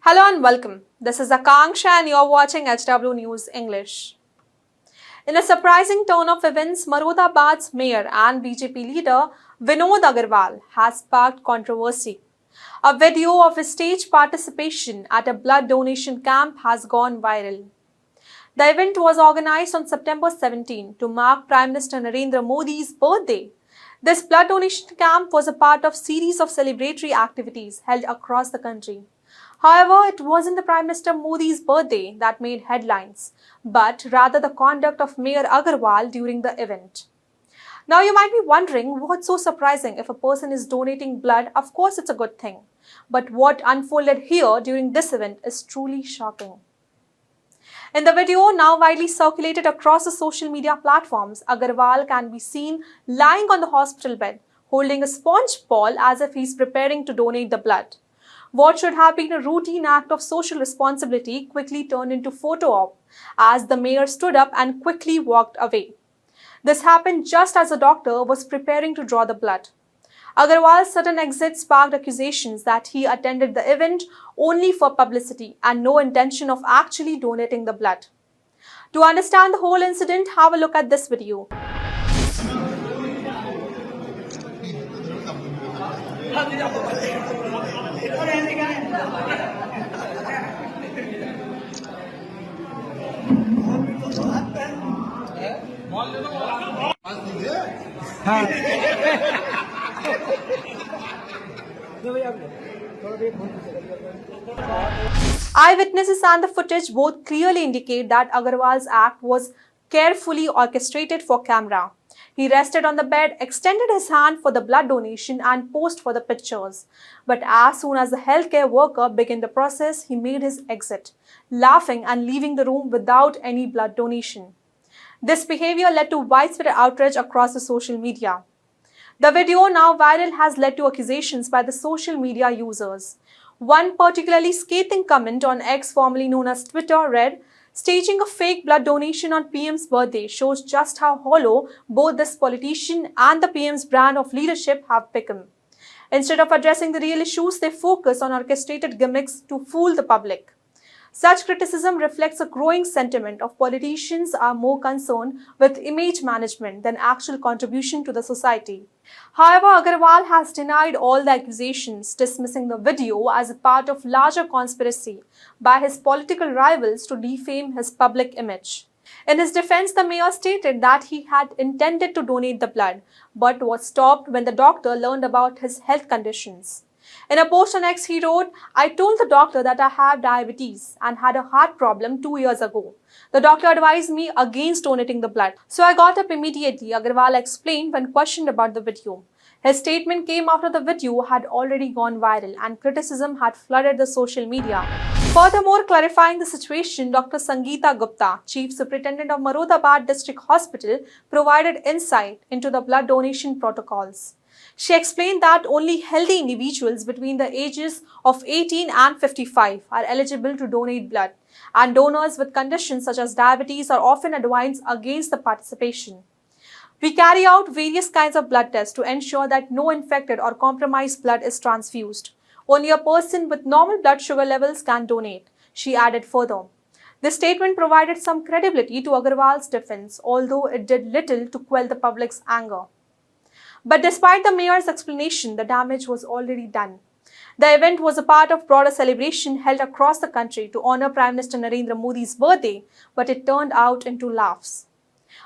Hello and welcome. This is Akanksha and you're watching HW News English. In a surprising turn of events, Moradabad's mayor and BJP leader Vinod Agarwal has sparked controversy. A video of his stage participation at a blood donation camp has gone viral. The event was organized on September 17 to mark Prime Minister Narendra Modi's birthday. This blood donation camp was a part of a series of celebratory activities held across the country. However, it wasn't the Prime Minister Modi's birthday that made headlines, but rather the conduct of Mayor Agarwal during the event. Now you might be wondering what's so surprising. If a person is donating blood, of course it's a good thing. But what unfolded here during this event is truly shocking. In the video now widely circulated across the social media platforms, Agarwal can be seen lying on the hospital bed, holding a sponge ball as if he's preparing to donate the blood. What should have been a routine act of social responsibility quickly turned into photo op as the mayor stood up and quickly walked away. This happened just as the doctor was preparing to draw the blood. Agarwal's sudden exit sparked accusations that he attended the event only for publicity and no intention of actually donating the blood. To understand the whole incident, have a look at this video. Eyewitnesses and the footage both clearly indicate that Agarwal's act was carefully orchestrated for camera. He rested on the bed, extended his hand for the blood donation and posed for the pictures. But as soon as the healthcare worker began the process, he made his exit, laughing and leaving the room without any blood donation. This behavior led to widespread outrage across the social media. The video, now viral, has led to accusations by the social media users. One particularly scathing comment on X, formerly known as Twitter, read, "Staging a fake blood donation on PM's birthday shows just how hollow both this politician and the PM's brand of leadership have become. Instead of addressing the real issues, they focus on orchestrated gimmicks to fool the public." Such criticism reflects a growing sentiment of politicians are more concerned with image management than actual contribution to the society. However, Agarwal has denied all the accusations, dismissing the video as a part of larger conspiracy by his political rivals to defame his public image. In his defense, the mayor stated that he had intended to donate the blood, but was stopped when the doctor learned about his health conditions. In a post on X, he wrote, "I told the doctor that I have diabetes and had a heart problem 2 years ago. The doctor advised me against donating the blood. So I got up immediately," Agarwal explained when questioned about the video. His statement came after the video had already gone viral and criticism had flooded the social media. Furthermore, clarifying the situation, Dr. Sangeeta Gupta, Chief Superintendent of Moradabad District Hospital, provided insight into the blood donation protocols. She explained that only healthy individuals between the ages of 18 and 55 are eligible to donate blood, and donors with conditions such as diabetes are often advised against the participation. "We carry out various kinds of blood tests to ensure that no infected or compromised blood is transfused. Only a person with normal blood sugar levels can donate," she added further. This statement provided some credibility to Agarwal's defense, although it did little to quell the public's anger. But despite the mayor's explanation, the damage was already done. The event was a part of broader celebration held across the country to honor Prime Minister Narendra Modi's birthday, but it turned out into laughs.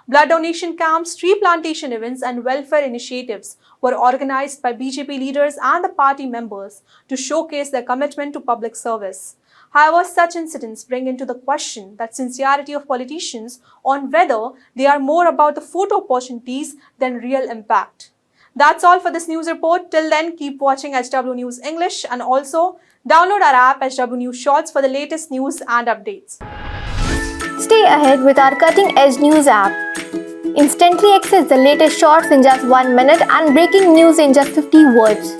Blood donation camps, tree plantation events and welfare initiatives were organized by BJP leaders and the party members to showcase their commitment to public service. However, such incidents bring into the question the sincerity of politicians on whether they are more about the photo opportunities than real impact. That's all for this news report. Till then, keep watching HW News English and also download our app HW News Shorts for the latest news and updates. Stay ahead with our cutting-edge news app. Instantly access the latest shorts in just 1 minute and breaking news in just 50 words.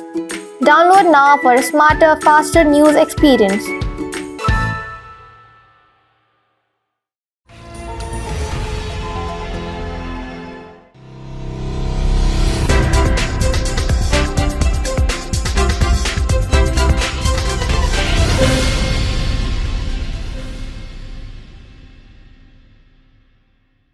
Download now for a smarter, faster news experience.